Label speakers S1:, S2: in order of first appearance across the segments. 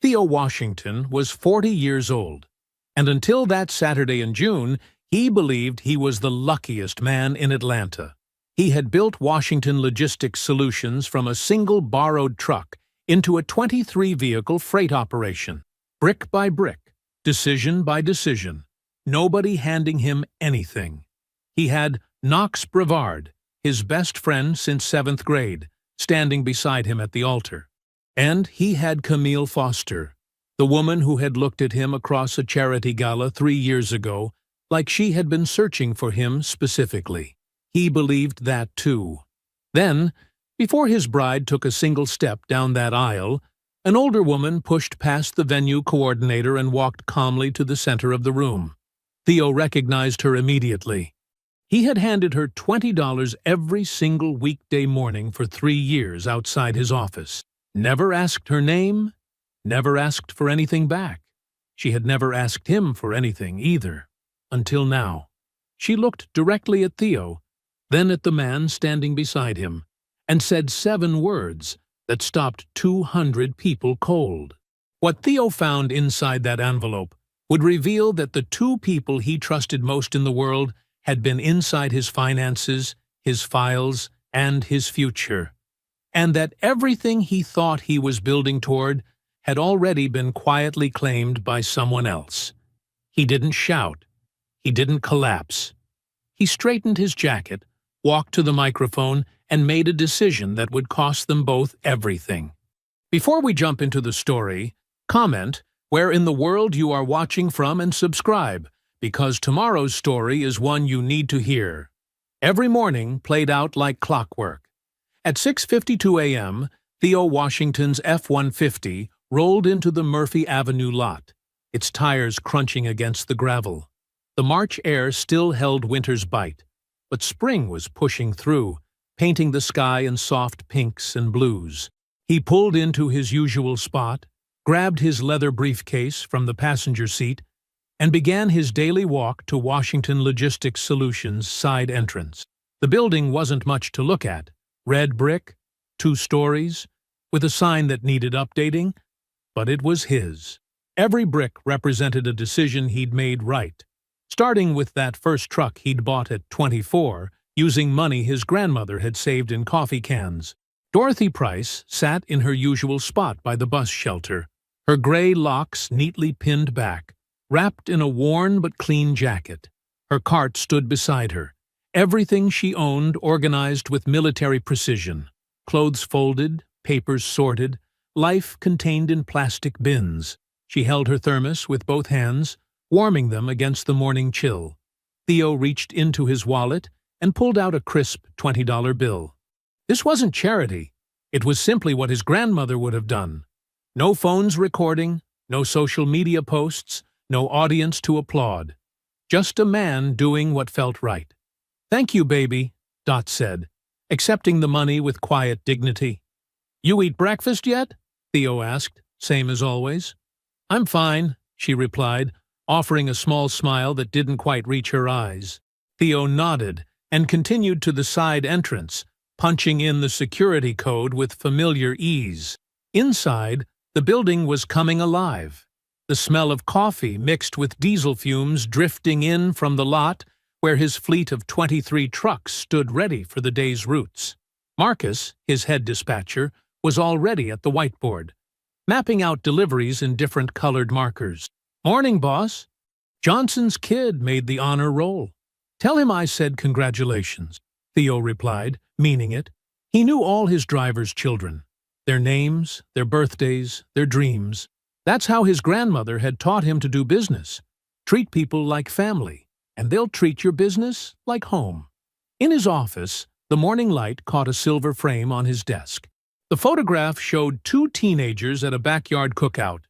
S1: Theo Washington was 40 years old, and until that Saturday in June, he believed he was the luckiest man in Atlanta. He had built Washington Logistics Solutions from a single borrowed truck into a 23-vehicle freight operation, brick by brick, decision by decision, nobody handing him anything. He had Knox Brevard, his best friend since 7th grade, standing beside him at the altar. And he had Camille Foster, the woman who had looked at him across a charity gala 3 years ago, like she had been searching for him specifically. He believed that too. Then, before his bride took a single step down that aisle, an older woman pushed past the venue coordinator and walked calmly to the center of the room. Theo recognized her immediately. He had handed her $20 every single weekday morning for 3 years outside his office. Never asked her name, never asked for anything back. She had never asked him for anything either, until now. She looked directly at Theo, then at the man standing beside him, and said 7 words that stopped 200 people cold. What Theo found inside that envelope would reveal that the 2 people he trusted most in the world had been inside his finances, his files, and his future, and that everything he thought he was building toward had already been quietly claimed by someone else. He didn't shout. He didn't collapse. He straightened his jacket, walked to the microphone, and made a decision that would cost them both everything. Before we jump into the story, comment where in the world you are watching from and subscribe, because tomorrow's story is one you need to hear. Every morning played out like clockwork. At 6:52 a.m., Theo Washington's F-150 rolled into the Murphy Avenue lot, its tires crunching against the gravel. The March air still held winter's bite, but spring was pushing through, painting the sky in soft pinks and blues. He pulled into his usual spot, grabbed his leather briefcase from the passenger seat, and began his daily walk to Washington Logistics Solutions' side entrance. The building wasn't much to look at. Red brick, 2 stories, with a sign that needed updating, but it was his. Every brick represented a decision he'd made right, starting with that first truck he'd bought at 24, using money his grandmother had saved in coffee cans. Dorothy Price sat in her usual spot by the bus shelter, her gray locks neatly pinned back, wrapped in a worn but clean jacket. Her cart stood beside her, everything she owned organized with military precision, clothes folded, papers sorted, life contained in plastic bins. She held her thermos with both hands, warming them against the morning chill. Theo reached into his wallet and pulled out a crisp $20 bill. This wasn't charity. It was simply what his grandmother would have done. No phones recording, no social media posts, no audience to applaud. Just a man doing what felt right. "Thank you, baby," Dot said, accepting the money with quiet dignity. "You eat breakfast yet?" Theo asked, same as always. "I'm fine," she replied, offering a small smile that didn't quite reach her eyes. Theo nodded and continued to the side entrance, punching in the security code with familiar ease. Inside, the building was coming alive. The smell of coffee mixed with diesel fumes drifting in from the lot where his fleet of 23 trucks stood ready for the day's routes. Marcus, his head dispatcher, was already at the whiteboard, mapping out deliveries in different colored markers. "Morning, boss." Johnson's kid made the honor roll. "Tell him I said congratulations," Theo replied, meaning it. He knew all his driver's children, their names, their birthdays, their dreams. That's how his grandmother had taught him to do business. Treat people like family, and they'll treat your business like home. In his office, the morning light caught a silver frame on his desk. The photograph showed 2 teenagers at a backyard cookout.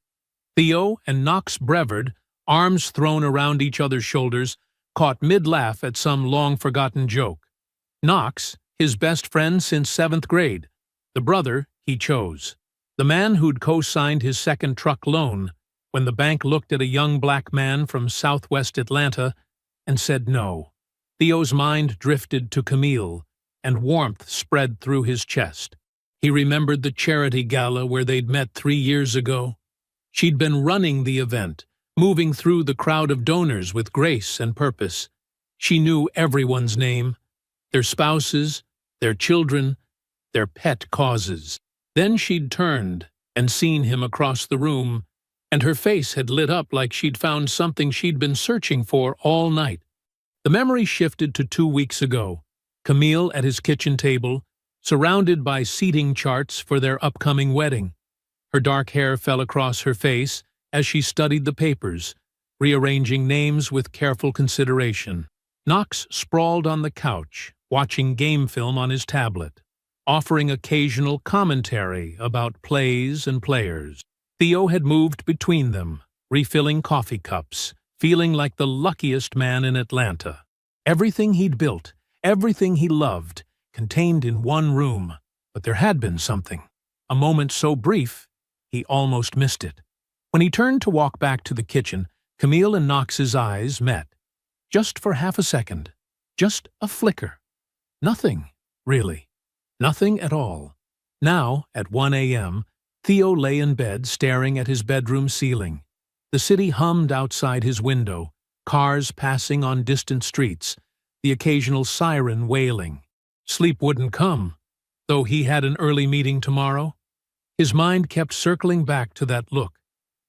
S1: Theo and Knox Brevard, arms thrown around each other's shoulders, caught mid-laugh at some long-forgotten joke. Knox, his best friend since 7th grade, the brother he chose. The man who'd co-signed his second truck loan when the bank looked at a young black man from southwest Atlanta and said no. Theo's mind drifted to Camille, and warmth spread through his chest. He remembered the charity gala where they'd met 3 years ago. She'd been running the event, moving through the crowd of donors with grace and purpose. She knew everyone's name, their spouses, their children, their pet causes. Then she'd turned and seen him across the room, and her face had lit up like she'd found something she'd been searching for all night. The memory shifted to 2 weeks ago. Camille at his kitchen table, surrounded by seating charts for their upcoming wedding. Her dark hair fell across her face as she studied the papers, rearranging names with careful consideration. Knox sprawled on the couch, watching game film on his tablet, offering occasional commentary about plays and players. Theo had moved between them, refilling coffee cups, feeling like the luckiest man in Atlanta. Everything he'd built, everything he loved, contained in one room. But there had been something. A moment so brief, he almost missed it. When he turned to walk back to the kitchen, Camille and Knox's eyes met. Just for half a second. Just a flicker. Nothing, really. Nothing at all. Now, at 1 a.m., Theo lay in bed staring at his bedroom ceiling. The city hummed outside his window, cars passing on distant streets, the occasional siren wailing. Sleep wouldn't come, though he had an early meeting tomorrow. His mind kept circling back to that look,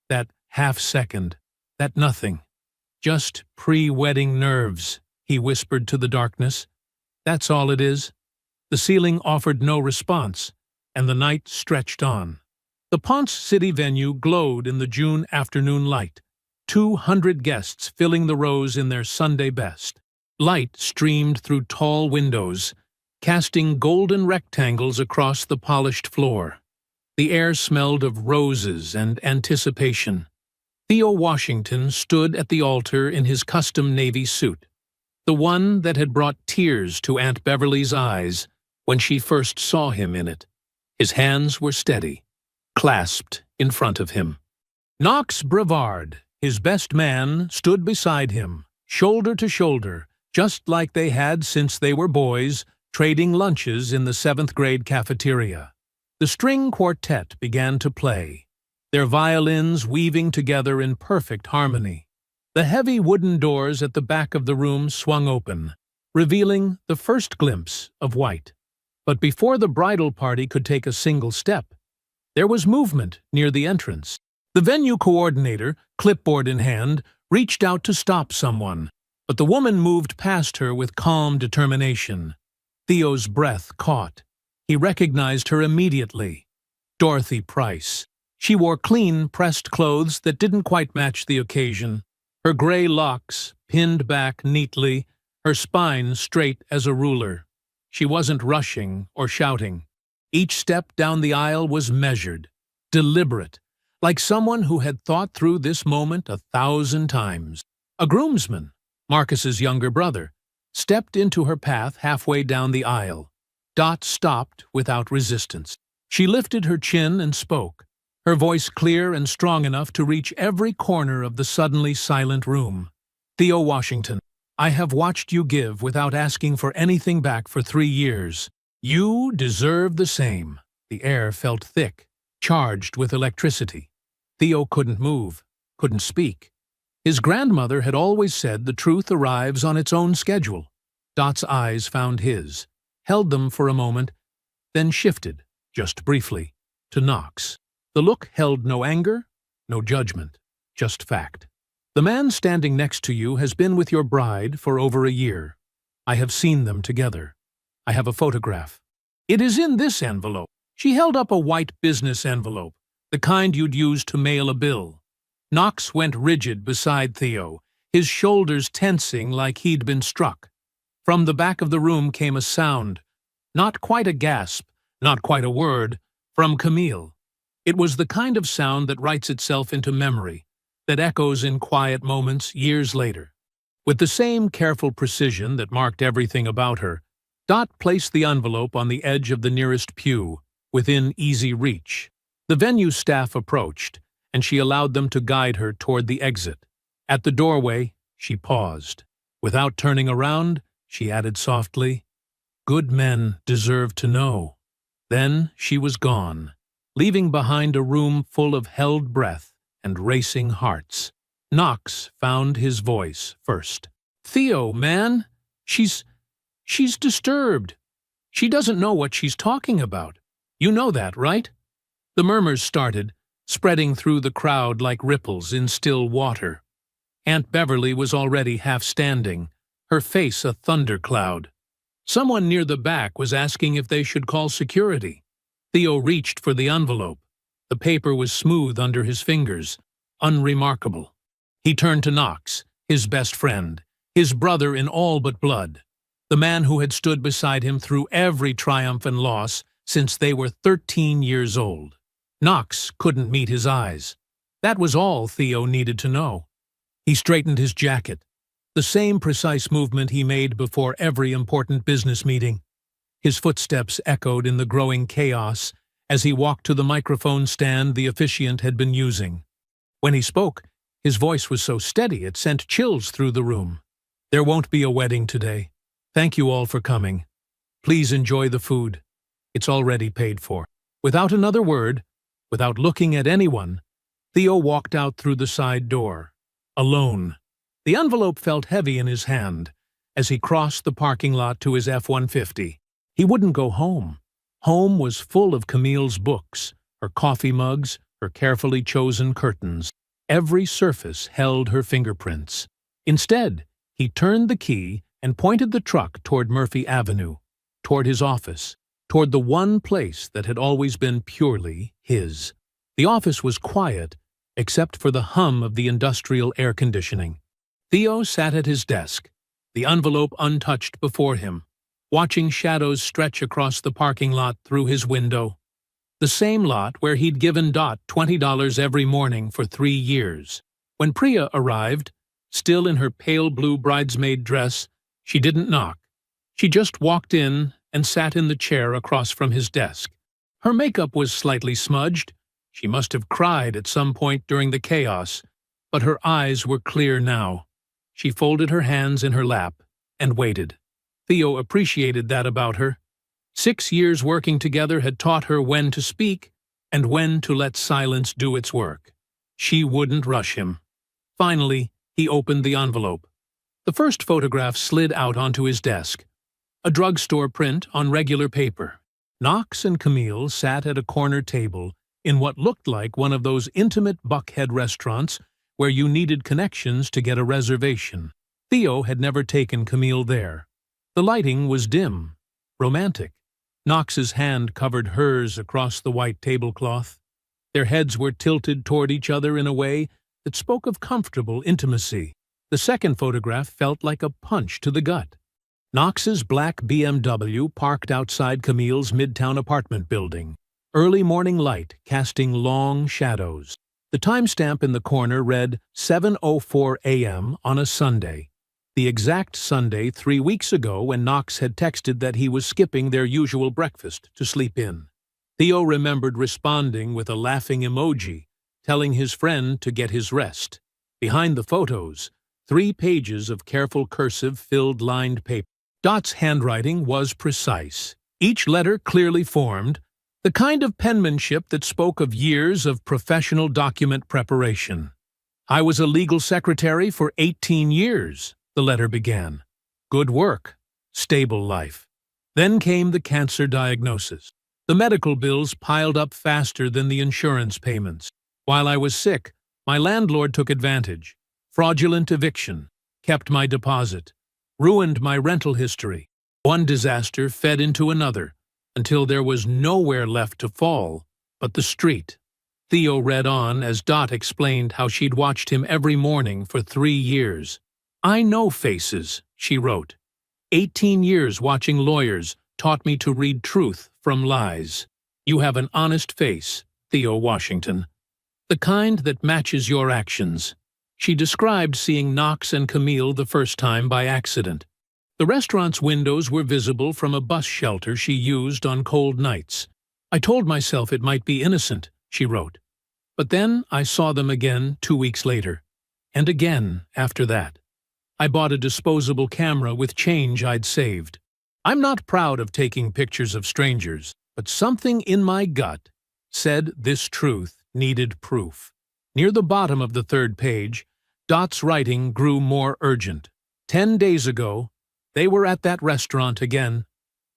S1: that half-second, that nothing. Just pre-wedding nerves, he whispered to the darkness. That's all it is. The ceiling offered no response, and the night stretched on. The Ponce City venue glowed in the June afternoon light, 200 guests filling the rows in their Sunday best. Light streamed through tall windows, casting golden rectangles across the polished floor. The air smelled of roses and anticipation. Theo Washington stood at the altar in his custom navy suit, the one that had brought tears to Aunt Beverly's eyes when she first saw him in it. His hands were steady, clasped in front of him. Knox Brevard, his best man, stood beside him, shoulder to shoulder, just like they had since they were boys, trading lunches in the 7th grade cafeteria. The string quartet began to play, their violins weaving together in perfect harmony. The heavy wooden doors at the back of the room swung open, revealing the first glimpse of white. But before the bridal party could take a single step, there was movement near the entrance. The venue coordinator, clipboard in hand, reached out to stop someone, but the woman moved past her with calm determination. Theo's breath caught. He recognized her immediately. Dorothy Price. She wore clean, pressed clothes that didn't quite match the occasion. Her gray locks pinned back neatly, her spine straight as a ruler. She wasn't rushing or shouting. Each step down the aisle was measured, deliberate, like someone who had thought through this moment 1,000 times. A groomsman, Marcus's younger brother, stepped into her path halfway down the aisle. Dot stopped without resistance. She lifted her chin and spoke, her voice clear and strong enough to reach every corner of the suddenly silent room. Theo Washington, I have watched you give without asking for anything back for 3 years. You deserve the same. The air felt thick, charged with electricity. Theo couldn't move, couldn't speak. His grandmother had always said the truth arrives on its own schedule. Dot's eyes found his, held them for a moment, then shifted, just briefly, to Knox. The look held no anger, no judgment, just fact. The man standing next to you has been with your bride for over a year. I have seen them together. I have a photograph. It is in this envelope. She held up a white business envelope, the kind you'd use to mail a bill. Knox went rigid beside Theo, his shoulders tensing like he'd been struck. From the back of the room came a sound, not quite a gasp, not quite a word, from Camille. It was the kind of sound that writes itself into memory, that echoes in quiet moments years later. With the same careful precision that marked everything about her, Dot placed the envelope on the edge of the nearest pew, within easy reach. The venue staff approached, and she allowed them to guide her toward the exit. At the doorway, she paused. Without turning around, she added softly, "Good men deserve to know." Then she was gone, leaving behind a room full of held breath and racing hearts. Knox found his voice first. "Theo, man, she's disturbed. She doesn't know what she's talking about. You know that, right?" The murmurs started, spreading through the crowd like ripples in still water. Aunt Beverly was already half standing, her face a thundercloud. Someone near the back was asking if they should call security. Theo reached for the envelope. The paper was smooth under his fingers, unremarkable. He turned to Knox, his best friend, his brother in all but blood, the man who had stood beside him through every triumph and loss since they were 13 years old. Knox couldn't meet his eyes. That was all Theo needed to know. He straightened his jacket, the same precise movement he made before every important business meeting. His footsteps echoed in the growing chaos as he walked to the microphone stand the officiant had been using. When he spoke, his voice was so steady it sent chills through the room. "There won't be a wedding today. Thank you all for coming. Please enjoy the food. It's already paid for." Without another word, without looking at anyone, Theo walked out through the side door. Alone. The envelope felt heavy in his hand as he crossed the parking lot to his F-150. He wouldn't go home. Home was full of Camille's books, her coffee mugs, her carefully chosen curtains. Every surface held her fingerprints. Instead, he turned the key and pointed the truck toward Murphy Avenue, toward his office, toward the one place that had always been purely his. The office was quiet, except for the hum of the industrial air conditioning. Theo sat at his desk, the envelope untouched before him, watching shadows stretch across the parking lot through his window. The same lot where he'd given Dot $20 every morning for 3 years. When Priya arrived, still in her pale blue bridesmaid dress, she didn't knock. She just walked in and sat in the chair across from his desk. Her makeup was slightly smudged. She must have cried at some point during the chaos, but her eyes were clear now. She folded her hands in her lap and waited. Theo appreciated that about her. 6 years working together had taught her when to speak and when to let silence do its work. She wouldn't rush him. Finally, he opened the envelope. The first photograph slid out onto his desk. A drugstore print on regular paper. Knox and Camille sat at a corner table in what looked like one of those intimate Buckhead restaurants where you needed connections to get a reservation. Theo had never taken Camille there. The lighting was dim, romantic. Knox's hand covered hers across the white tablecloth. Their heads were tilted toward each other in a way that spoke of comfortable intimacy. The second photograph felt like a punch to the gut. Knox's black BMW parked outside Camille's midtown apartment building, early morning light casting long shadows. The timestamp in the corner read 7:04 a.m. on a Sunday, the exact Sunday 3 weeks ago when Knox had texted that he was skipping their usual breakfast to sleep in. Theo remembered responding with a laughing emoji, telling his friend to get his rest. Behind the photos, 3 pages of careful cursive filled lined paper. Dot's handwriting was precise, each letter clearly formed, the kind of penmanship that spoke of years of professional document preparation. "I was a legal secretary for 18 years, the letter began. Good work, stable life. Then came the cancer diagnosis. The medical bills piled up faster than the insurance payments. While I was sick, my landlord took advantage. Fraudulent eviction, kept my deposit, ruined my rental history. One disaster fed into another, until there was nowhere left to fall but the street." Theo read on as Dot explained how she'd watched him every morning for 3 years. "I know faces," she wrote. 18 years watching lawyers taught me to read truth from lies. You have an honest face, Theo Washington. The kind that matches your actions." She described seeing Knox and Camille the first time by accident. The restaurant's windows were visible from a bus shelter she used on cold nights. "I told myself it might be innocent," she wrote. "But then I saw them again 2 weeks later. And again after that. I bought a disposable camera with change I'd saved. I'm not proud of taking pictures of strangers, but something in my gut said this truth needed proof. Near the bottom of the third page, Dot's writing grew more urgent. 10 days ago, they were at that restaurant again.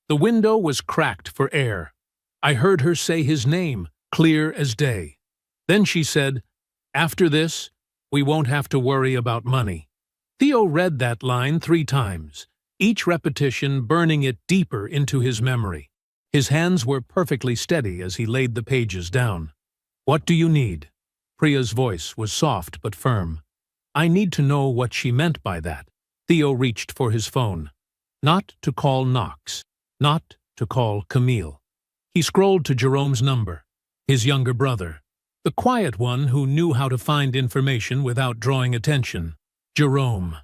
S1: The window was cracked for air. I heard her say his name, clear as day. Then she said, "After this, we won't have to worry about money." Theo read that line 3 times, each repetition burning it deeper into his memory. His hands were perfectly steady as he laid the pages down. "What do you need?" Priya's voice was soft but firm. I need to know what she meant by that. Theo reached for his phone. Not to call Knox. Not to call Camille. He scrolled to Jerome's number, his younger brother, the quiet one who knew how to find information without drawing attention. "Jerome,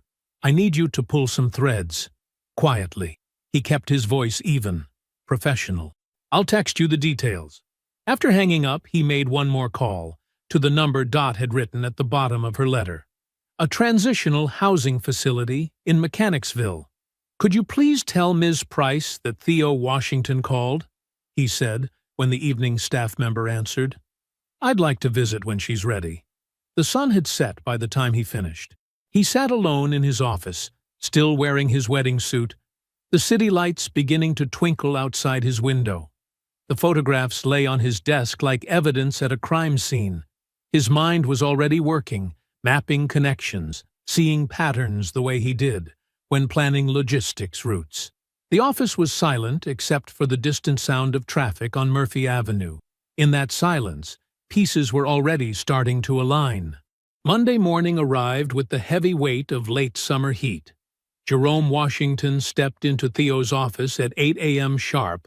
S1: I need you to pull some threads." Quietly. He kept his voice even, professional. "I'll text you the details." After hanging up, he made one more call, to the number Dot had written at the bottom of her letter. "A transitional housing facility in Mechanicsville. Could you please tell Ms. Price that Theo Washington called?" he said, when the evening staff member answered. "I'd like to visit when she's ready." The sun had set by the time he finished. He sat alone in his office, still wearing his wedding suit, the city lights beginning to twinkle outside his window. The photographs lay on his desk like evidence at a crime scene. His mind was already working, mapping connections, seeing patterns the way he did when planning logistics routes. The office was silent except for the distant sound of traffic on Murphy Avenue. In that silence, pieces were already starting to align. Monday morning arrived with the heavy weight of late summer heat. Jerome Washington stepped into Theo's office at 8 a.m. sharp,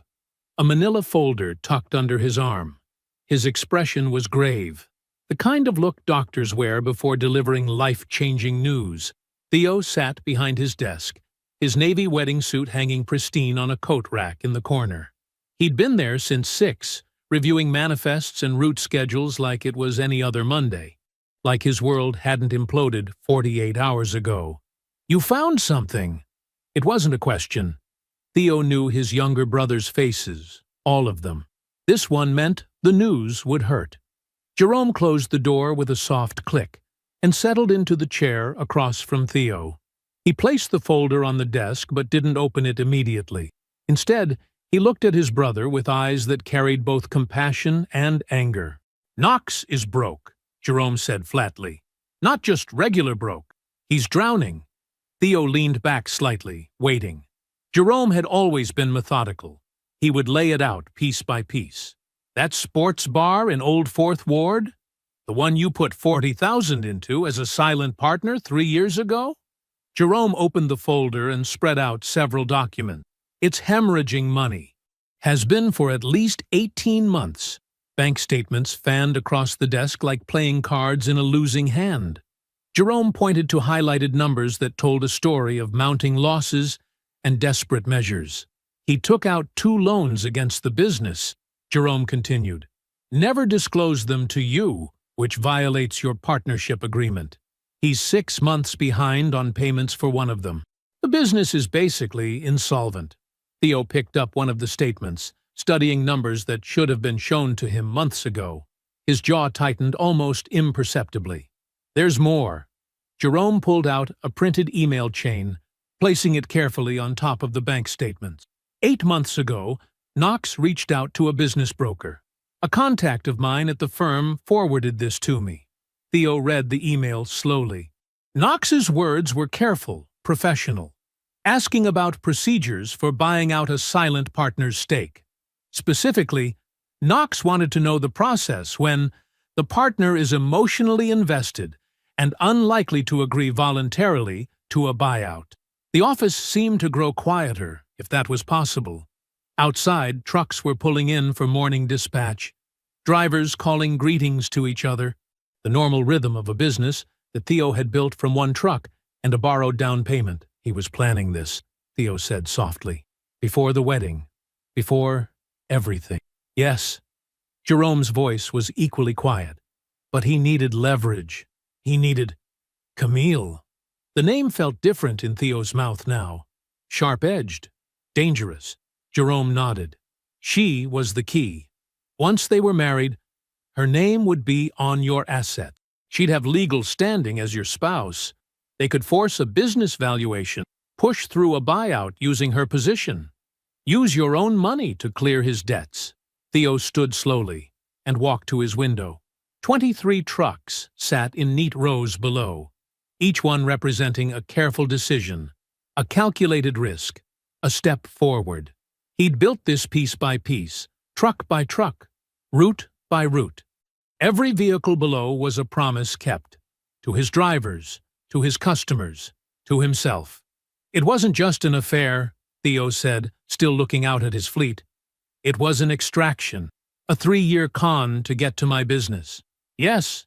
S1: a manila folder tucked under his arm. His expression was grave, the kind of look doctors wear before delivering life-changing news. Theo sat behind his desk, his navy wedding suit hanging pristine on a coat rack in the corner. He'd been there since 6, reviewing manifests and route schedules like it was any other Monday, like his world hadn't imploded 48 hours ago. "You found something." It wasn't a question. Theo knew his younger brother's faces, all of them. This one meant the news would hurt. Jerome closed the door with a soft click and settled into the chair across from Theo. He placed the folder on the desk but didn't open it immediately. Instead, he looked at his brother with eyes that carried both compassion and anger. "Knox is broke," Jerome said flatly. "Not just regular broke. He's drowning." Theo leaned back slightly, waiting. Jerome had always been methodical. He would lay it out piece by piece. "That sports bar in Old Fourth Ward? The one you put 40,000 into as a silent partner 3 years ago?" Jerome opened the folder and spread out several documents. "It's hemorrhaging money. Has been for at least 18 months. Bank statements fanned across the desk like playing cards in a losing hand. Jerome pointed to highlighted numbers that told a story of mounting losses and desperate measures. "He took out 2 loans against the business," Jerome continued. "Never disclosed them to you, which violates your partnership agreement. He's 6 months behind on payments for one of them. The business is basically insolvent." Theo picked up one of the statements, studying numbers that should have been shown to him months ago. His jaw tightened almost imperceptibly. "There's more." Jerome pulled out a printed email chain, placing it carefully on top of the bank statements. 8 months ago, Knox reached out to a business broker. A contact of mine at the firm forwarded this to me. Theo read the email slowly. Knox's words were careful, professional, asking about procedures for buying out a silent partner's stake. Specifically, Knox wanted to know the process when the partner is emotionally invested and unlikely to agree voluntarily to a buyout. The office seemed to grow quieter, if that was possible. Outside, trucks were pulling in for morning dispatch, drivers calling greetings to each other, the normal rhythm of a business that Theo had built from one truck and a borrowed down payment. He was planning this, Theo said softly, before the wedding, before everything. Yes, Jerome's voice was equally quiet, but he needed leverage. He needed Camille. The name felt different in Theo's mouth now, sharp-edged, dangerous. Jerome nodded. She was the key. Once they were married, her name would be on your asset. She'd have legal standing as your spouse. They could force a business valuation, push through a buyout using her position. Use your own money to clear his debts. Theo stood slowly and walked to his window. 23 trucks sat in neat rows below, each one representing a careful decision, a calculated risk, a step forward. He'd built this piece by piece, truck by truck, route by route. Every vehicle below was a promise kept, to his drivers, to his customers, to himself. It wasn't just an affair, Theo said, still looking out at his fleet. It was an extraction, a 3-year con to get to my business. Yes,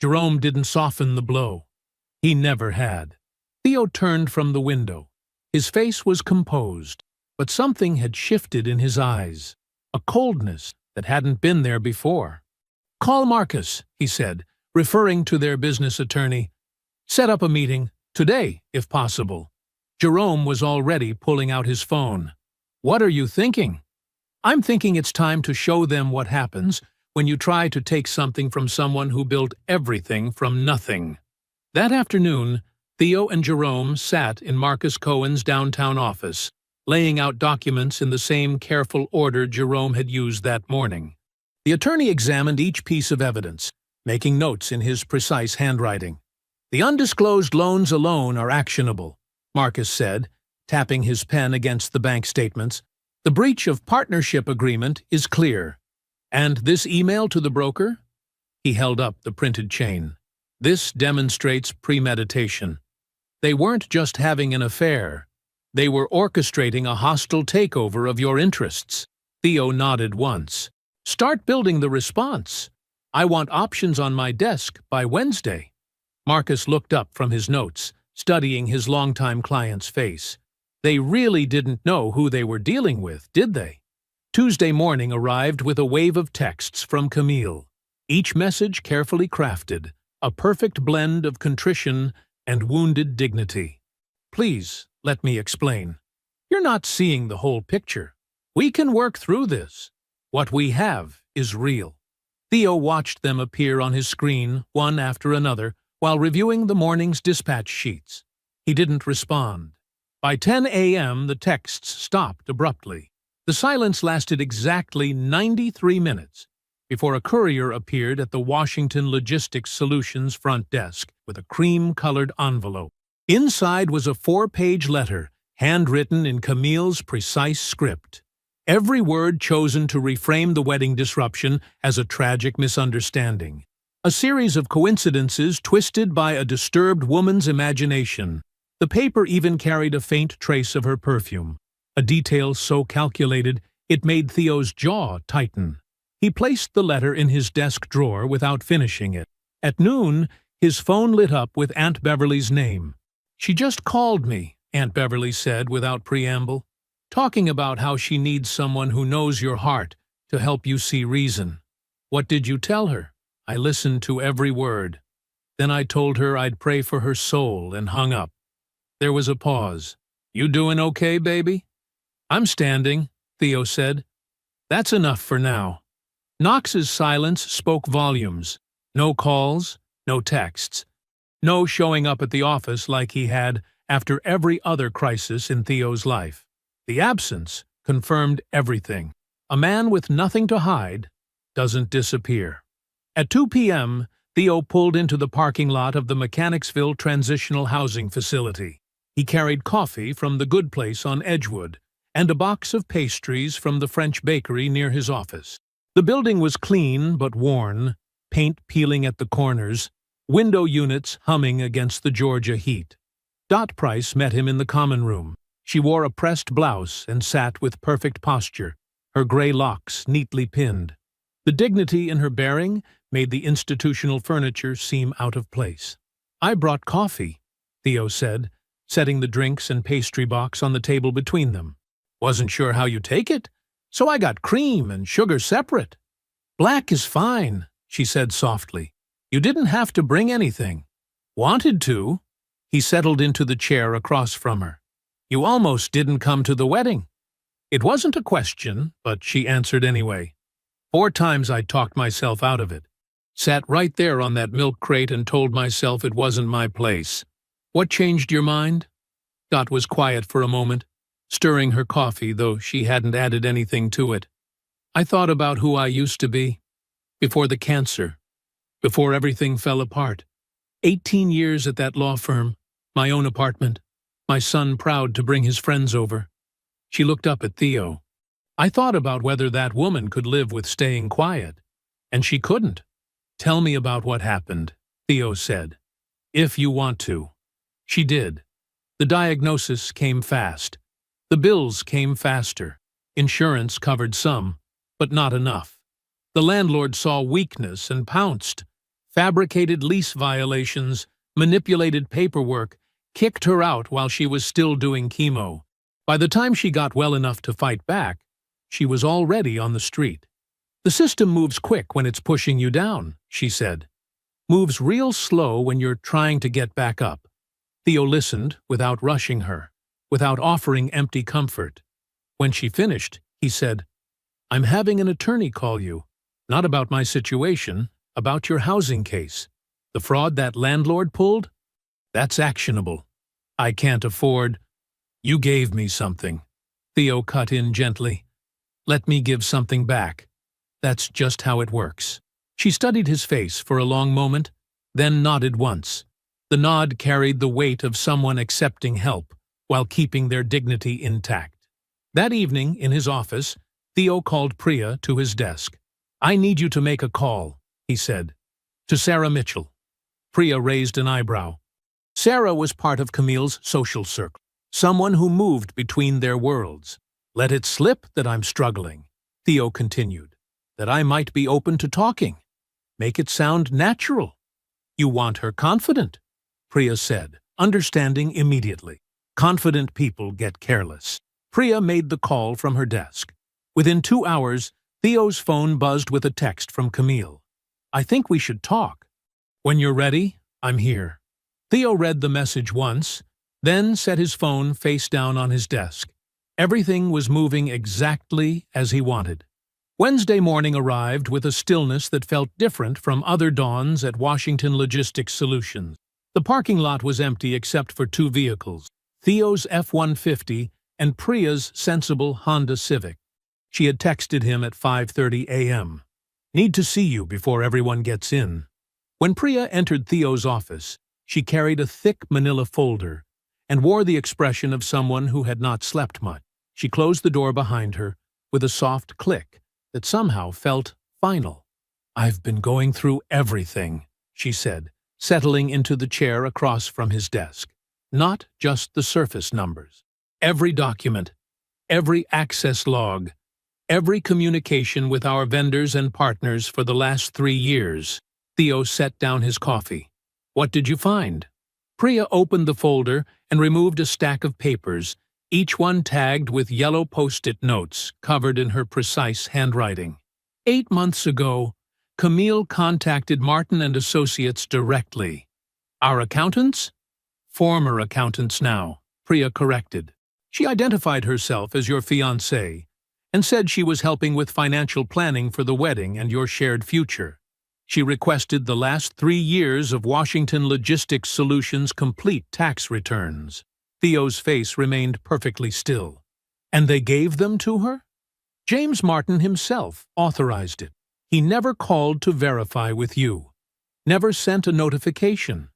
S1: Jerome didn't soften the blow. He never had. Theo turned from the window. His face was composed, but something had shifted in his eyes, a coldness that hadn't been there before. "Call Marcus," he said, referring to their business attorney. "Set up a meeting, today, if possible." Jerome was already pulling out his phone. "What are you thinking?" "I'm thinking it's time to show them what happens when you try to take something from someone who built everything from nothing." That afternoon, Theo and Jerome sat in Marcus Cohen's downtown office, laying out documents in the same careful order Jerome had used that morning. The attorney examined each piece of evidence, making notes in his precise handwriting. "The undisclosed loans alone are actionable," Marcus said, tapping his pen against the bank statements. "The breach of partnership agreement is clear. And this email to the broker?" He held up the printed chain. "This demonstrates premeditation. They weren't just having an affair. They were orchestrating a hostile takeover of your interests." Theo nodded once. "Start building the response. I want options on my desk by Wednesday." Marcus looked up from his notes, studying his longtime client's face. They really didn't know who they were dealing with, did they? Tuesday morning arrived with a wave of texts from Camille, each message carefully crafted, a perfect blend of contrition and wounded dignity. "Please, let me explain. You're not seeing the whole picture. We can work through this. What we have is real." Theo watched them appear on his screen, one after another, while reviewing the morning's dispatch sheets. He didn't respond. By 10 a.m., the texts stopped abruptly. The silence lasted exactly 93 minutes before a courier appeared at the Washington Logistics Solutions front desk with a cream-colored envelope. Inside was a 4-page letter, handwritten in Camille's precise script. Every word chosen to reframe the wedding disruption as a tragic misunderstanding. A series of coincidences twisted by a disturbed woman's imagination. The paper even carried a faint trace of her perfume, a detail so calculated it made Theo's jaw tighten. He placed the letter in his desk drawer without finishing it. At noon, his phone lit up with Aunt Beverly's name. "She just called me," Aunt Beverly said without preamble, "talking about how she needs someone who knows your heart to help you see reason." "What did you tell her?" "I listened to every word. Then I told her I'd pray for her soul and hung up." There was a pause. "You doing okay, baby?" "I'm standing," Theo said. "That's enough for now." Knox's silence spoke volumes. No calls, no texts. No showing up at the office like he had after every other crisis in Theo's life. The absence confirmed everything. A man with nothing to hide doesn't disappear. At 2 p.m., Theo pulled into the parking lot of the Mechanicsville Transitional Housing Facility. He carried coffee from the Good Place on Edgewood and a box of pastries from the French bakery near his office. The building was clean but worn, paint peeling at the corners, window units humming against the Georgia heat. Dot Price met him in the common room. She wore a pressed blouse and sat with perfect posture, her gray locks neatly pinned. The dignity in her bearing made the institutional furniture seem out of place. "I brought coffee," Theo said, setting the drinks and pastry box on the table between them. "Wasn't sure how you take it, so I got cream and sugar separate." "Black is fine," she said softly. "You didn't have to bring anything." "Wanted to." He settled into the chair across from her. "You almost didn't come to the wedding." It wasn't a question, but she answered anyway. 4 times I talked myself out of it. Sat right there on that milk crate and told myself it wasn't my place. What changed your mind? Dot was quiet for a moment, stirring her coffee, though she hadn't added anything to it. I thought about who I used to be. Before the cancer. Before everything fell apart. 18 years at that law firm. My own apartment. My son proud to bring his friends over. She looked up at Theo. I thought about whether that woman could live with staying quiet. And she couldn't. Tell me about what happened, Theo said. If you want to. She did. The diagnosis came fast. The bills came faster. Insurance covered some, but not enough. The landlord saw weakness and pounced. Fabricated lease violations, manipulated paperwork, kicked her out while she was still doing chemo. By the time she got well enough to fight back, she was already on the street. The system moves quick when it's pushing you down, she said. Moves real slow when you're trying to get back up. Theo listened without rushing her, without offering empty comfort. When she finished, he said, I'm having an attorney call you. Not about my situation, about your housing case. The fraud that landlord pulled? That's actionable. I can't afford. You gave me something. Theo cut in gently. Let me give something back. That's just how it works. She studied his face for a long moment, then nodded once. The nod carried the weight of someone accepting help while keeping their dignity intact. That evening, in his office, Theo called Priya to his desk. I need you to make a call, he said. To Sarah Mitchell. Priya raised an eyebrow. Sarah was part of Camille's social circle, someone who moved between their worlds. Let it slip that I'm struggling, Theo continued, that I might be open to talking. Make it sound natural. You want her confident, Priya said, understanding immediately. Confident people get careless. Priya made the call from her desk. Within 2 hours, Theo's phone buzzed with a text from Camille. I think we should talk. When you're ready, I'm here. Theo read the message once, then set his phone face down on his desk. Everything was moving exactly as he wanted. Wednesday morning arrived with a stillness that felt different from other dawns at Washington Logistics Solutions. The parking lot was empty except for 2 vehicles, Theo's F-150 and Priya's sensible Honda Civic. She had texted him at 5:30 a.m. Need to see you before everyone gets in. When Priya entered Theo's office, she carried a thick manila folder and wore the expression of someone who had not slept much. She closed the door behind her with a soft click that somehow felt final. I've been going through everything, she said, settling into the chair across from his desk. Not just the surface numbers. Every document, every access log, every communication with our vendors and partners for the last 3 years. Theo set down his coffee. What did you find? Priya opened the folder and removed a stack of papers, each one tagged with yellow post-it notes covered in her precise handwriting. 8 months ago, Camille contacted Martin and Associates directly. Our accountants? Former accountants now, Priya corrected. She identified herself as your fiancé and said she was helping with financial planning for the wedding and your shared future. She requested the last 3 years of Washington Logistics Solutions complete tax returns. Theo's face remained perfectly still. And they gave them to her? James Martin himself authorized it. He never called to verify with you. Never sent a notification.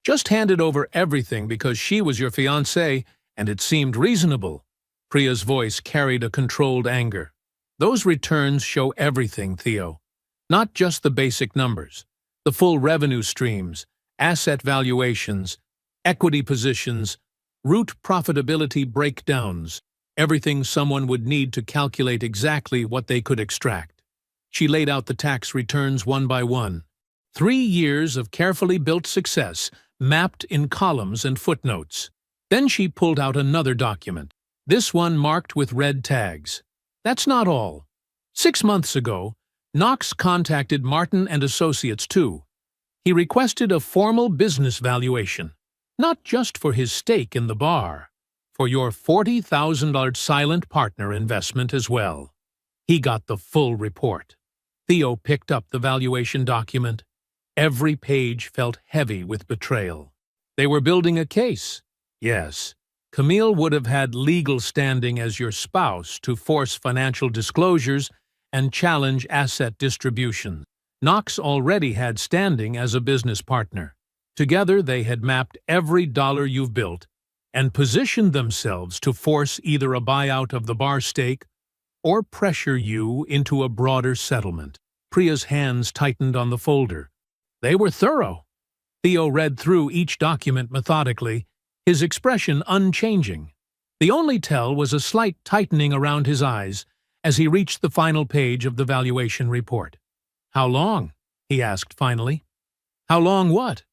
S1: Just handed over everything because she was your fiancé and it seemed reasonable. Priya's voice carried a controlled anger. Those returns show everything, Theo. Not just the basic numbers. The full revenue streams, asset valuations, equity positions, root profitability breakdowns, everything someone would need to calculate exactly what they could extract. She laid out the tax returns one by one. 3 years of carefully built success, mapped in columns and footnotes. Then she pulled out another document, this one marked with red tags. That's not all. 6 months ago, Knox contacted Martin and Associates too. He requested a formal business valuation, not just for his stake in the bar, for your $40,000 silent partner investment as well. He got the full report. Theo picked up the valuation document. Every page felt heavy with betrayal. They were building a case. Yes, Camille would have had legal standing as your spouse to force financial disclosures and challenge asset distribution. Knox already had standing as a business partner. Together they had mapped every dollar you've built and positioned themselves to force either a buyout of the bar stake or pressure you into a broader settlement. Priya's hands tightened on the folder. They were thorough. Theo read through each document methodically, his expression unchanging. The only tell was a slight tightening around his eyes as he reached the final page of the valuation report. "How long?" he asked finally. "How long what?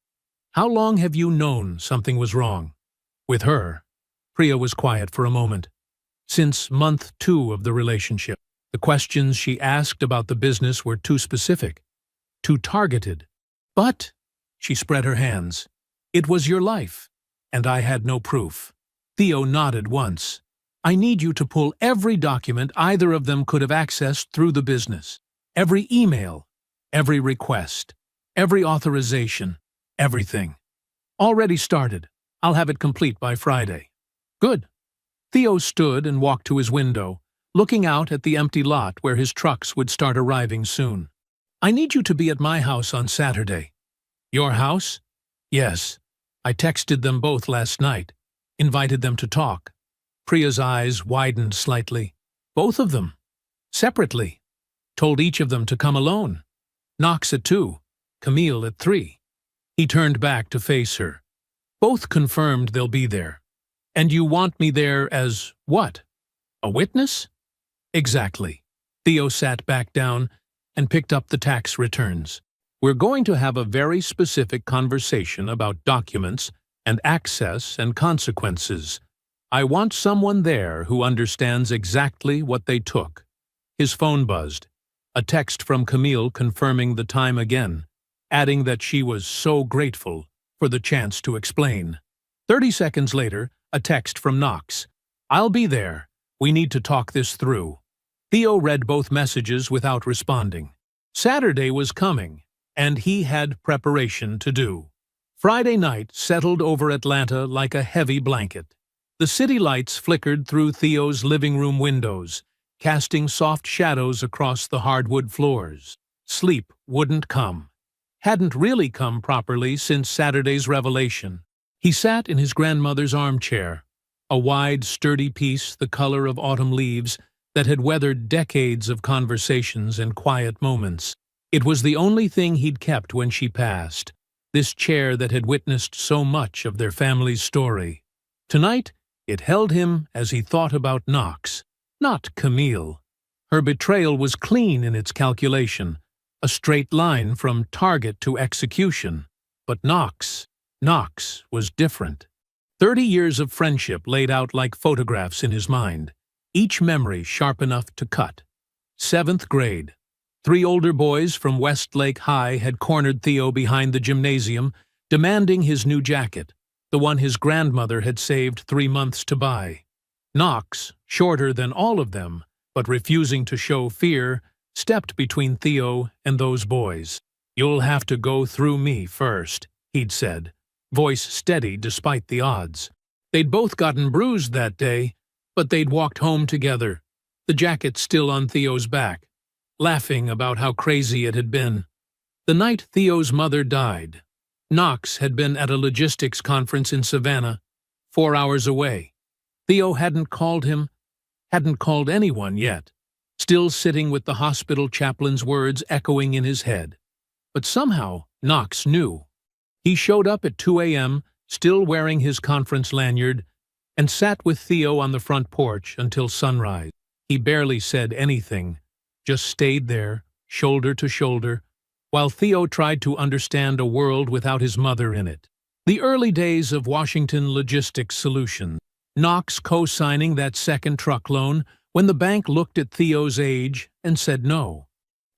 S1: How long have you known something was wrong?" With her, Priya was quiet for a moment. Since month 2 of the relationship, the questions she asked about the business were too specific, too targeted. "But," she spread her hands, "it was your life, and I had no proof." Theo nodded once. "I need you to pull every document either of them could have accessed through the business. Every email, every request, every authorization, everything. Already started. I'll have it complete by Friday." "Good." Theo stood and walked to his window, looking out at the empty lot where his trucks would start arriving soon. "I need you to be at my house on Saturday." "Your house?" "Yes. I texted them both last night, invited them to talk." Priya's eyes widened slightly. "Both of them? Separately? Told each of them to come alone? Knox at 2, Camille at 3. He turned back to face her. "Both confirmed they'll be there. And you want me there as what? A witness?" "Exactly." Theo sat back down and picked up the tax returns. "We're going to have a very specific conversation about documents and access and consequences. I want someone there who understands exactly what they took." His phone buzzed. A text from Camille confirming the time again, adding that she was so grateful for the chance to explain. 30 seconds later, a text from Knox. "I'll be there. We need to talk this through." Theo read both messages without responding. Saturday was coming, and he had preparation to do. Friday night settled over Atlanta like a heavy blanket. The city lights flickered through Theo's living room windows, casting soft shadows across the hardwood floors. Sleep wouldn't come. Hadn't really come properly since Saturday's revelation. He sat in his grandmother's armchair, a wide, sturdy piece the color of autumn leaves that had weathered decades of conversations and quiet moments. It was the only thing he'd kept when she passed, this chair that had witnessed so much of their family's story. Tonight, it held him as he thought about Knox, not Camille. Her betrayal was clean in its calculation, a straight line from target to execution. But Knox was different. 30 years of friendship laid out like photographs in his mind, each memory sharp enough to cut. 7th grade. 3 older boys from Westlake High had cornered Theo behind the gymnasium, demanding his new jacket, the one his grandmother had saved 3 months to buy. Knox, shorter than all of them, but refusing to show fear, stepped between Theo and those boys. "You'll have to go through me first," he'd said, voice steady despite the odds. They'd both gotten bruised that day, but they'd walked home together, the jacket still on Theo's back, laughing about how crazy it had been. The night Theo's mother died, Knox had been at a logistics conference in Savannah, 4 hours away. Theo hadn't called him, hadn't called anyone yet, still sitting with the hospital chaplain's words echoing in his head. But somehow Knox knew. He showed up at 2 a.m., still wearing his conference lanyard, and sat with Theo on the front porch until sunrise. He barely said anything, just stayed there, shoulder to shoulder, while Theo tried to understand a world without his mother in it. The early days of Washington Logistics Solutions. Knox co-signing that second truck loan when the bank looked at Theo's age and said no.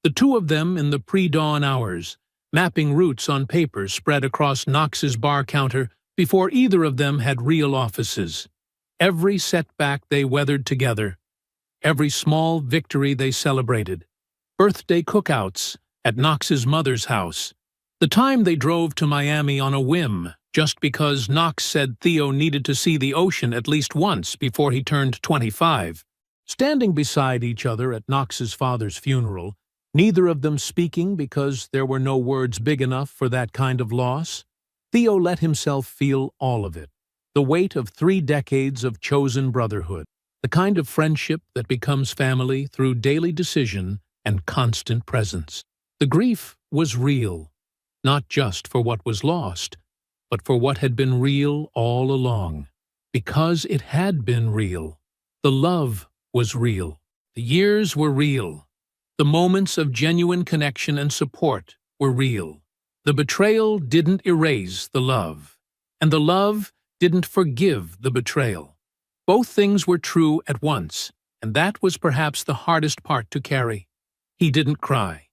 S1: The two of them in the pre-dawn hours, mapping routes on paper spread across Knox's bar counter before either of them had real offices. Every setback they weathered together, every small victory they celebrated. birthday cookouts at Knox's mother's house, the time they drove to Miami on a whim just because Knox said Theo needed to see the ocean at least once before he turned 25. Standing beside each other at Knox's father's funeral, neither of them speaking because there were no words big enough for that kind of loss, Theo let himself feel all of it. The weight of 3 decades of chosen brotherhood, the kind of friendship that becomes family through daily decision and constant presence. The grief was real, not just for what was lost, but for what had been real all along. Because it had been real. The love was real. The years were real. The moments of genuine connection and support were real. The betrayal didn't erase the love, and the love didn't forgive the betrayal. Both things were true at once, and that was perhaps the hardest part to carry. He didn't cry.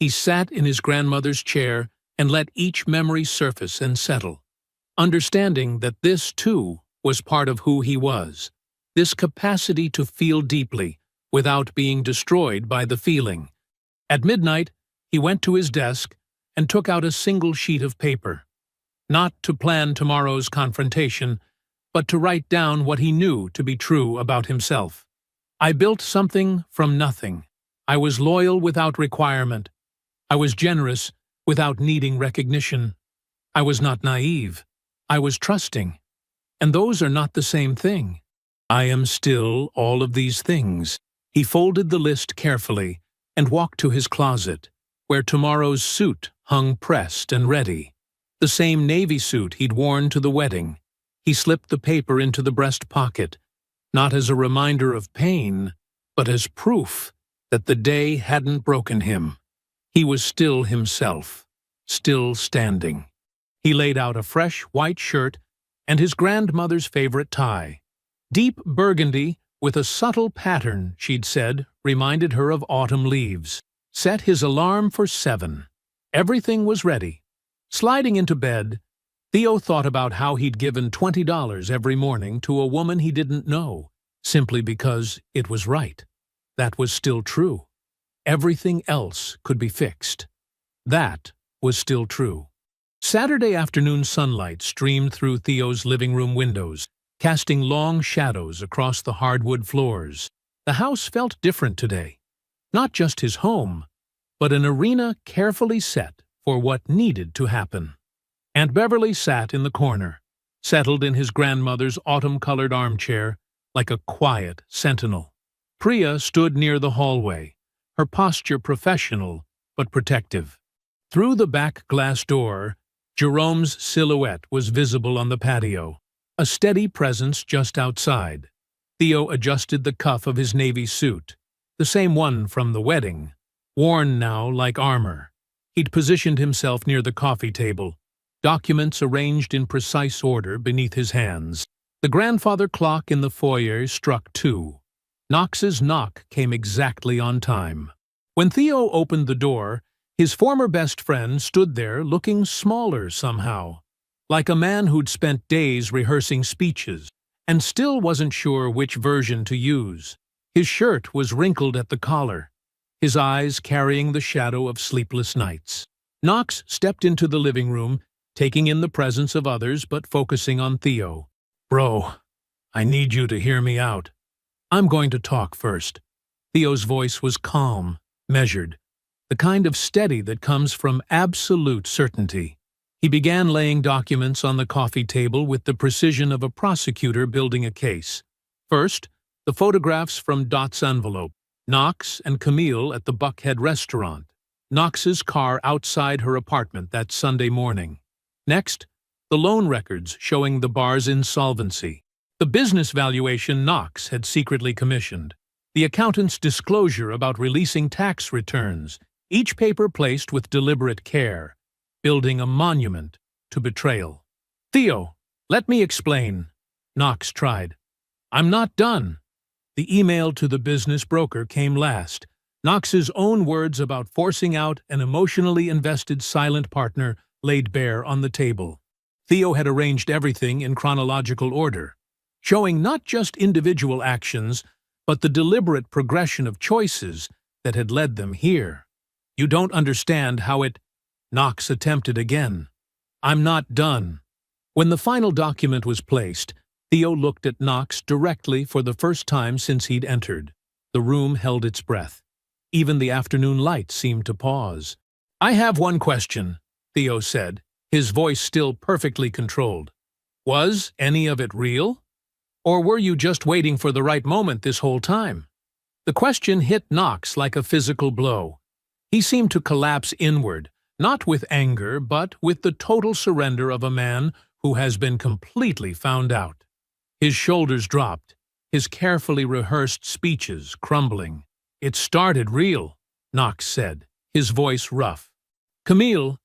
S1: He sat in his grandmother's chair and let each memory surface and settle, understanding that this, too, was part of who he was, this capacity to feel deeply without being destroyed by the feeling. At midnight, he went to his desk and took out a single sheet of paper, not to plan tomorrow's confrontation, but to write down what he knew to be true about himself. I built something from nothing. I was loyal without requirement. I was generous without needing recognition. I was not naive. I was trusting. And those are not the same thing. I am still all of these things. He folded the list carefully and walked to his closet, where tomorrow's suit hung pressed and ready. The same navy suit he'd worn to the wedding. He slipped the paper into the breast pocket, not as a reminder of pain, but as proof that the day hadn't broken him. He was still himself, still standing. He laid out a fresh white shirt and his grandmother's favorite tie. Deep burgundy with a subtle pattern, she'd said, reminded her of autumn leaves. Set his alarm for 7. Everything was ready. Sliding into bed, Theo thought about how he'd given $20 every morning to a woman he didn't know, simply because it was right. That was still true. Everything else could be fixed. That was still true. Saturday afternoon sunlight streamed through Theo's living room windows, casting long shadows across the hardwood floors. The house felt different today. Not just his home, but an arena carefully set for what needed to happen. Aunt Beverly sat in the corner, settled in his grandmother's autumn-colored armchair like a quiet sentinel. Priya stood near the hallway, her posture professional but protective. Through the back glass door, Jerome's silhouette was visible on the patio, a steady presence just outside. Theo adjusted the cuff of his navy suit, the same one from the wedding, worn now like armor. He'd positioned himself near the coffee table, documents arranged in precise order beneath his hands. The grandfather clock in the foyer struck 2. Knox's knock came exactly on time. When Theo opened the door, his former best friend stood there looking smaller somehow, like a man who'd spent days rehearsing speeches and still wasn't sure which version to use. His shirt was wrinkled at the collar, his eyes carrying the shadow of sleepless nights. Knox stepped into the living room, taking in the presence of others but focusing on Theo. "Bro, I need you to hear me out. I'm going to talk first." Theo's voice was calm, measured, the kind of steady that comes from absolute certainty. He began laying documents on the coffee table with the precision of a prosecutor building a case. First, the photographs from Dot's envelope, Knox and Camille at the Buckhead restaurant, Knox's car outside her apartment that Sunday morning. Next, the loan records showing the bar's insolvency, the business valuation Knox had secretly commissioned, the accountant's disclosure about releasing tax returns, each paper placed with deliberate care, building a monument to betrayal. "Theo, let me explain," Knox tried. "I'm not done." The email to the business broker came last, Knox's own words about forcing out an emotionally invested silent partner laid bare on the table. Theo had arranged everything in chronological order, showing not just individual actions, but the deliberate progression of choices that had led them here. You don't understand how it— Knox attempted again. I'm not done. When the final document was placed, Theo looked at Knox directly for the first time since he'd entered. The room held its breath. Even the afternoon light seemed to pause. I have one question, Theo said, his voice still perfectly controlled. Was any of it real? Or were you just waiting for the right moment this whole time? The question hit Knox like a physical blow. He seemed to collapse inward, not with anger, but with the total surrender of a man who has been completely found out. His shoulders dropped, his carefully rehearsed speeches crumbling. It started real, Knox said, his voice rough. Camille,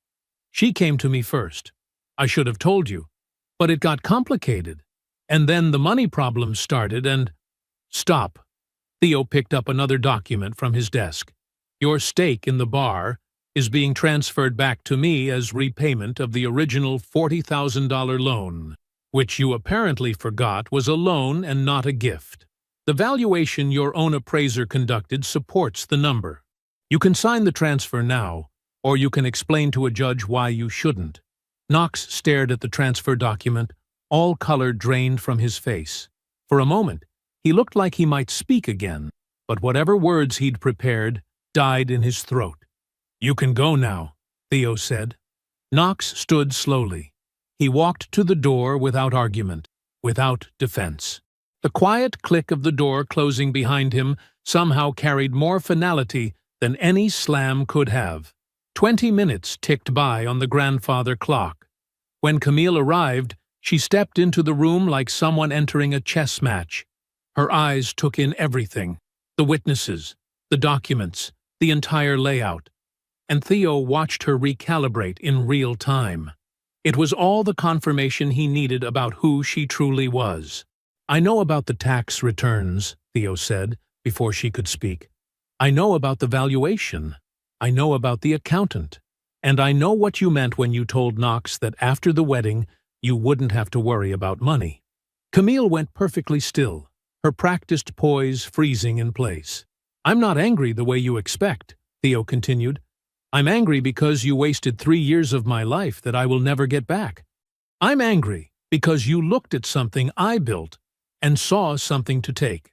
S1: she came to me first. I should have told you. But it got complicated. And then the money problems started and— Stop. Theo picked up another document from his desk. Your stake in the bar is being transferred back to me as repayment of the original $40,000 loan, which you apparently forgot was a loan and not a gift. The valuation your own appraiser conducted supports the number. You can sign the transfer now, or you can explain to a judge why you shouldn't. Knox stared at the transfer document, all color drained from his face. For a moment, he looked like he might speak again, but whatever words he'd prepared died in his throat. You can go now, Theo said. Knox stood slowly. He walked to the door without argument, without defense. The quiet click of the door closing behind him somehow carried more finality than any slam could have. 20 minutes ticked by on the grandfather clock. When Camille arrived, she stepped into the room like someone entering a chess match. Her eyes took in everything, the witnesses, the documents, the entire layout. And Theo watched her recalibrate in real time. It was all the confirmation he needed about who she truly was. I know about the tax returns, Theo said, before she could speak. I know about the valuation. I know about the accountant. And I know what you meant when you told Knox that after the wedding, you wouldn't have to worry about money. Camille went perfectly still, her practiced poise freezing in place. I'm not angry the way you expect, Theo continued. I'm angry because you wasted 3 years of my life that I will never get back. I'm angry because you looked at something I built and saw something to take.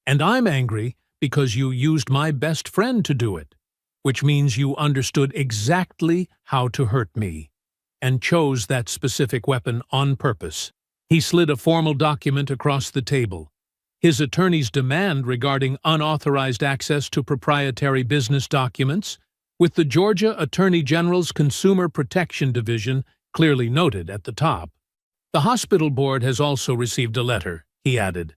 S1: And I'm angry because you used my best friend to do it, which means you understood exactly how to hurt me, and chose that specific weapon on purpose. He slid a formal document across the table. His attorney's demand regarding unauthorized access to proprietary business documents, with the Georgia Attorney General's Consumer Protection Division clearly noted at the top. The hospital board has also received a letter, he added,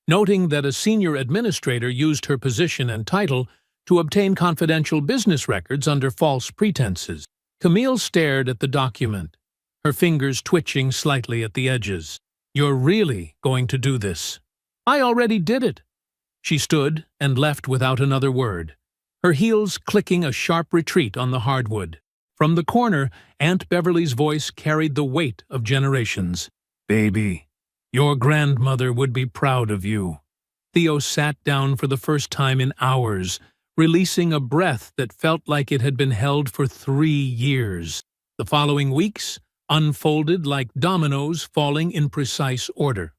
S1: noting that a senior administrator used her position and title to obtain confidential business records under false pretenses. Camille stared at the document, her fingers twitching slightly at the edges. You're really going to do this? I already did it. She stood and left without another word, her heels clicking a sharp retreat on the hardwood. From the corner, Aunt Beverly's voice carried the weight of generations. Baby, your grandmother would be proud of you. Theo sat down for the first time in hours, releasing a breath that felt like it had been held for 3 years. The following weeks unfolded like dominoes falling in precise order.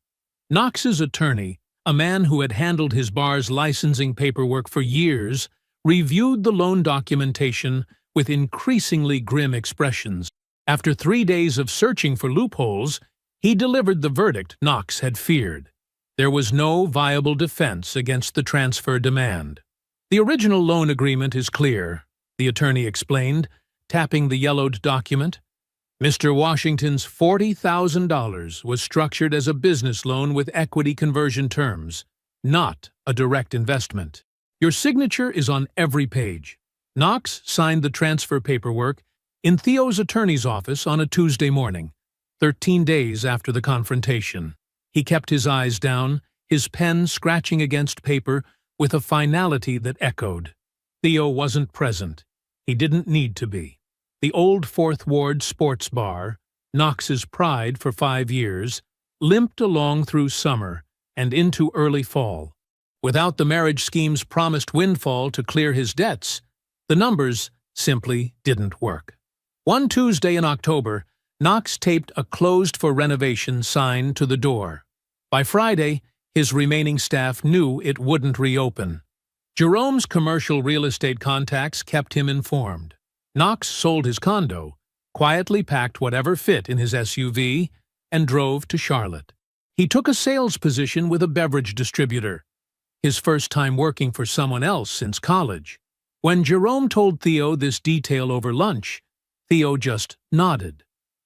S1: Knox's attorney, a man who had handled his bar's licensing paperwork for years, reviewed the loan documentation with increasingly grim expressions. After 3 days of searching for loopholes, he delivered the verdict Knox had feared. There was no viable defense against the transfer demand. The original loan agreement is clear, the attorney explained, tapping the yellowed document. Mr. Washington's $40,000 was structured as a business loan with equity conversion terms, not a direct investment. Your signature is on every page. Knox signed the transfer paperwork in Theo's attorney's office on a Tuesday morning, 13 days after the confrontation. He kept his eyes down, his pen scratching against paper with a finality that echoed. Theo wasn't present. He didn't need to be. The old Fourth Ward sports bar, Knox's pride for 5 years, limped along through summer and into early fall. Without the marriage scheme's promised windfall to clear his debts, the numbers simply didn't work. One Tuesday in October, Knox taped a closed-for-renovation sign to the door. By Friday, his remaining staff knew it wouldn't reopen. Jerome's commercial real estate contacts kept him informed. Knox sold his condo, quietly packed whatever fit in his SUV, and drove to Charlotte. He took a sales position with a beverage distributor, his first time working for someone else since college. When Jerome told Theo this detail over lunch, Theo just nodded.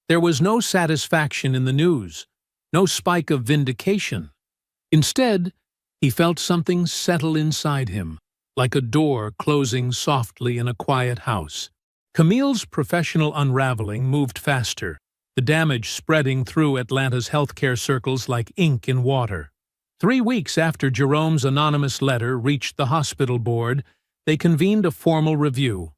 S1: There was no satisfaction in the news, no spike of vindication. Instead, he felt something settle inside him, like a door closing softly in a quiet house. Camille's professional unraveling moved faster, the damage spreading through Atlanta's healthcare circles like ink in water. 3 weeks after Jerome's anonymous letter reached the hospital board, they convened a formal review.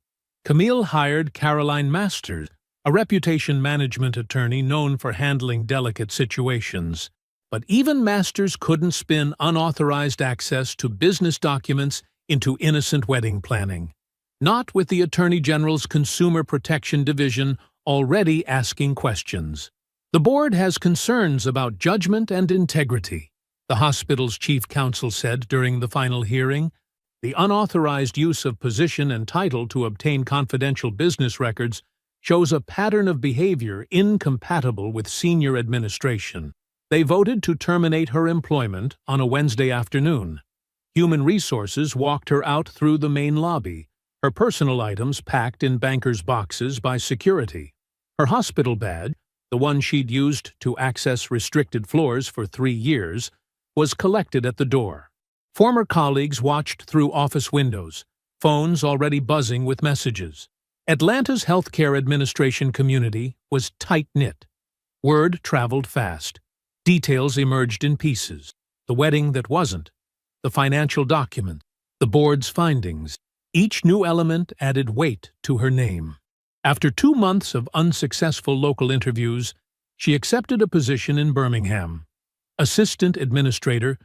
S1: Camille hired Caroline Masters, a reputation management attorney known for handling delicate situations. But even Masters couldn't spin unauthorized access to business documents into innocent wedding planning. Not with the Attorney General's Consumer Protection Division already asking questions. The board has concerns about judgment and integrity, the hospital's chief counsel said during the final hearing. The unauthorized use of position and title to obtain confidential business records shows a pattern of behavior incompatible with senior administration. They voted to terminate her employment on a Wednesday afternoon. Human Resources walked her out through the main lobby, her personal items packed in bankers' boxes by security. Her hospital badge, the one she'd used to access restricted floors for 3 years, was collected at the door. Former colleagues watched through office windows, phones already buzzing with messages. Atlanta's healthcare administration community was tight-knit. Word traveled fast. Details emerged in pieces. The wedding that wasn't, the financial documents, the board's findings. Each new element added weight to her name. After 2 months of unsuccessful local interviews, she accepted a position in Birmingham. Assistant administrator,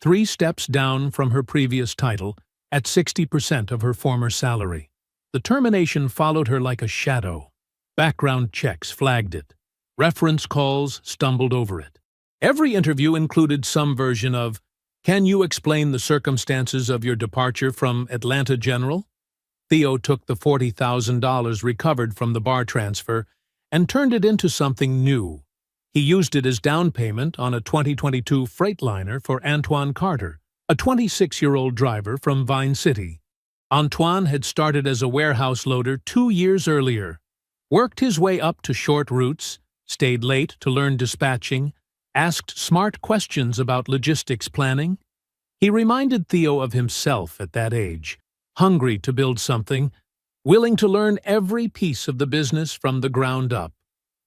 S1: 3 steps down from her previous title, at 60% of her former salary. The termination followed her like a shadow. Background checks flagged it. Reference calls stumbled over it. Every interview included some version of, "Can you explain the circumstances of your departure from Atlanta General?" Theo took the $40,000 recovered from the bar transfer and turned it into something new. He used it as down payment on a 2022 Freightliner for Antoine Carter, a 26-year-old driver from Vine City. Antoine had started as a warehouse loader 2 years earlier, worked his way up to short routes, stayed late to learn dispatching, asked smart questions about logistics planning. He reminded Theo of himself at that age, hungry to build something, willing to learn every piece of the business from the ground up.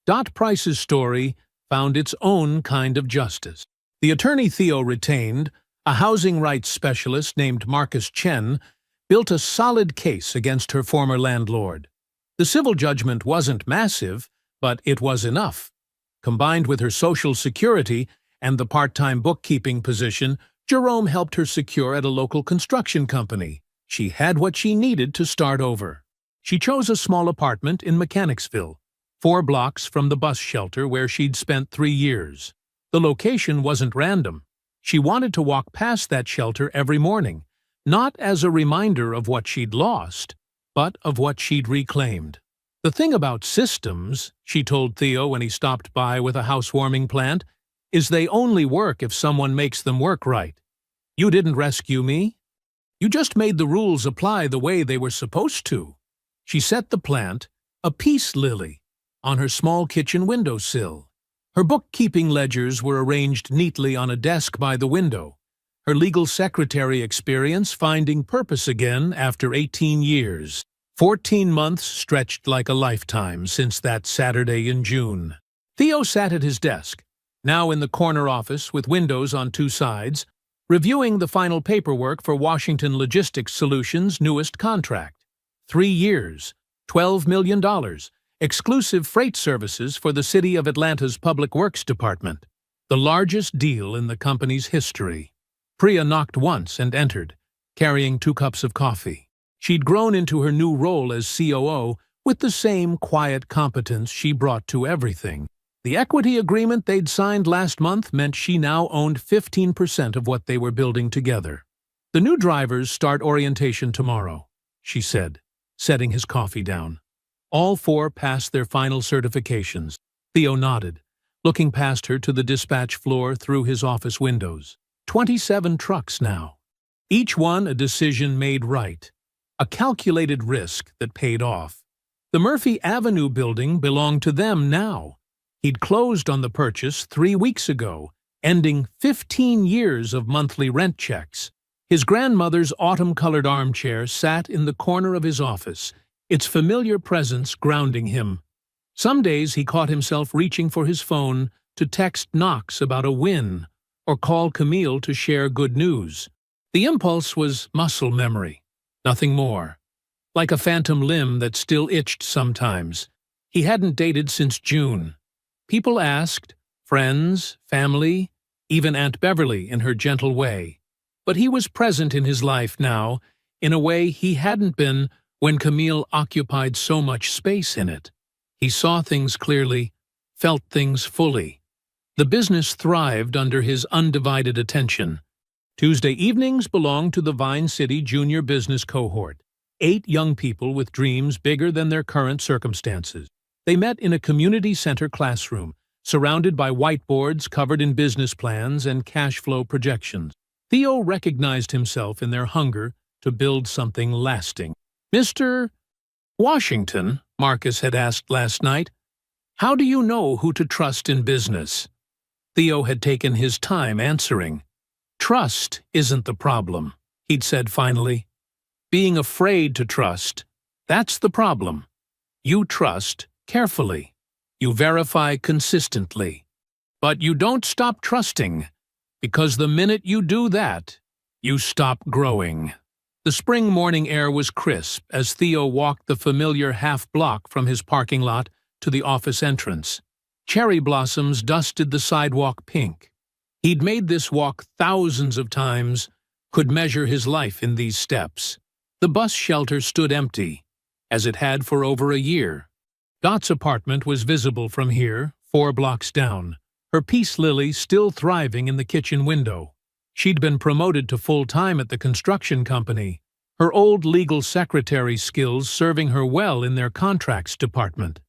S1: Dot Price's story found its own kind of justice. The attorney Theo retained, a housing rights specialist named Marcus Chen, built a solid case against her former landlord. The civil judgment wasn't massive, but it was enough. Combined with her Social Security and the part-time bookkeeping position, Jerome helped her secure at a local construction company. She had what she needed to start over. She chose a small apartment in Mechanicsville, 4 blocks from the bus shelter where she'd spent 3 years. The location wasn't random. She wanted to walk past that shelter every morning, not as a reminder of what she'd lost, but of what she'd reclaimed. The thing about systems, she told Theo when he stopped by with a housewarming plant, is they only work if someone makes them work right. You didn't rescue me. You just made the rules apply the way they were supposed to. She set the plant, a peace lily, on her small kitchen windowsill. Her bookkeeping ledgers were arranged neatly on a desk by the window, her legal secretary experience finding purpose again after 18 years. 14 months stretched like a lifetime since that Saturday in June. Theo sat at his desk, now in the corner office with windows on 2 sides, reviewing the final paperwork for Washington Logistics Solutions' newest contract. 3 years, $12 million, exclusive freight services for the City of Atlanta's Public Works Department, the largest deal in the company's history. Priya knocked once and entered, carrying 2 cups of coffee. She'd grown into her new role as COO with the same quiet competence she brought to everything. The equity agreement they'd signed last month meant she now owned 15% of what they were building together. "The new drivers start orientation tomorrow," she said, setting his coffee down. All 4 passed their final certifications. Theo nodded, looking past her to the dispatch floor through his office windows. 27 trucks now. Each one a decision made right. A calculated risk that paid off. The Murphy Avenue building belonged to them now. He'd closed on the purchase 3 weeks ago, ending 15 years of monthly rent checks. His grandmother's autumn-colored armchair sat in the corner of his office, its familiar presence grounding him. Some days he caught himself reaching for his phone to text Knox about a win or call Camille to share good news. The impulse was muscle memory, nothing more. Like a phantom limb that still itched sometimes. He hadn't dated since June. People asked, friends, family, even Aunt Beverly in her gentle way. But he was present in his life now, in a way he hadn't been when Camille occupied so much space in it. He saw things clearly, felt things fully. The business thrived under his undivided attention. Tuesday evenings belonged to the Vine City Junior Business Cohort, 8 young people with dreams bigger than their current circumstances. They met in a community center classroom, surrounded by whiteboards covered in business plans and cash flow projections. Theo recognized himself in their hunger to build something lasting. "Mr. Washington," Marcus had asked last night, "how do you know who to trust in business?" Theo had taken his time answering. "Trust isn't the problem," he'd said finally. "Being afraid to trust, that's the problem. You trust carefully. You verify consistently. But you don't stop trusting, because the minute you do that, you stop growing." The spring morning air was crisp as Theo walked the familiar half-block from his parking lot to the office entrance. Cherry blossoms dusted the sidewalk pink. He'd made this walk thousands of times, could measure his life in these steps. The bus shelter stood empty, as it had for over a year. Dot's apartment was visible from here, 4 blocks down, her peace lily still thriving in the kitchen window. She'd been promoted to full-time at the construction company, her old legal secretary skills serving her well in their contracts department.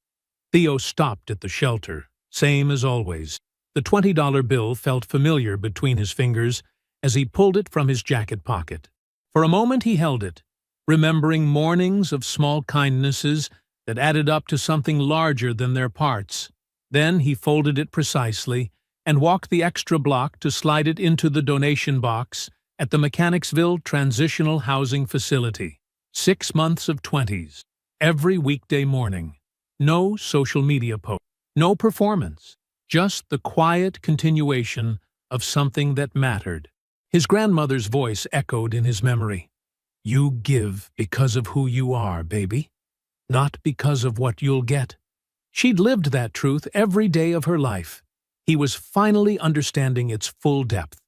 S1: Theo stopped at the shelter, same as always. The $20 bill felt familiar between his fingers as he pulled it from his jacket pocket. For a moment he held it, remembering mornings of small kindnesses that added up to something larger than their parts. Then he folded it precisely and walked the extra block to slide it into the donation box at the Mechanicsville Transitional Housing Facility. 6 months of 20s, every weekday morning. No social media post, no performance, just the quiet continuation of something that mattered. His grandmother's voice echoed in his memory. "You give because of who you are, baby. Not because of what you'll get." She'd lived that truth every day of her life. He was finally understanding its full depth.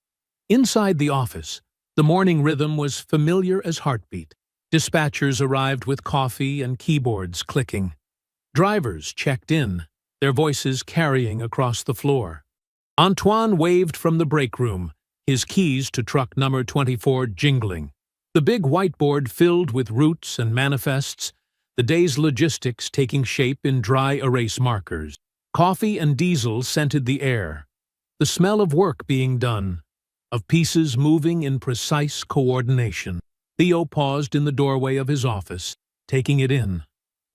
S1: Inside the office, the morning rhythm was familiar as heartbeat. Dispatchers arrived with coffee and keyboards clicking. Drivers checked in, their voices carrying across the floor. Antoine waved from the break room, his keys to truck number 24 jingling. The big whiteboard filled with routes and manifests, the day's logistics taking shape in dry erase markers. Coffee and diesel scented the air, the smell of work being done, of pieces moving in precise coordination. Theo paused in the doorway of his office, taking it in.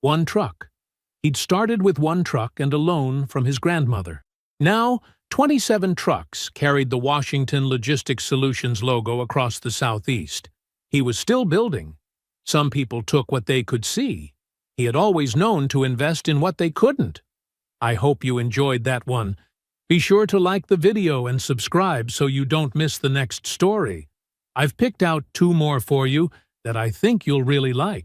S1: 1 truck. He'd started with 1 truck and a loan from his grandmother. Now, 27 trucks carried the Washington Logistics Solutions logo across the southeast. He was still building. Some people took what they could see. He had always known to invest in what they couldn't. I hope you enjoyed that one. Be sure to like the video and subscribe so you don't miss the next story. I've picked out 2 more for you that I think you'll really like.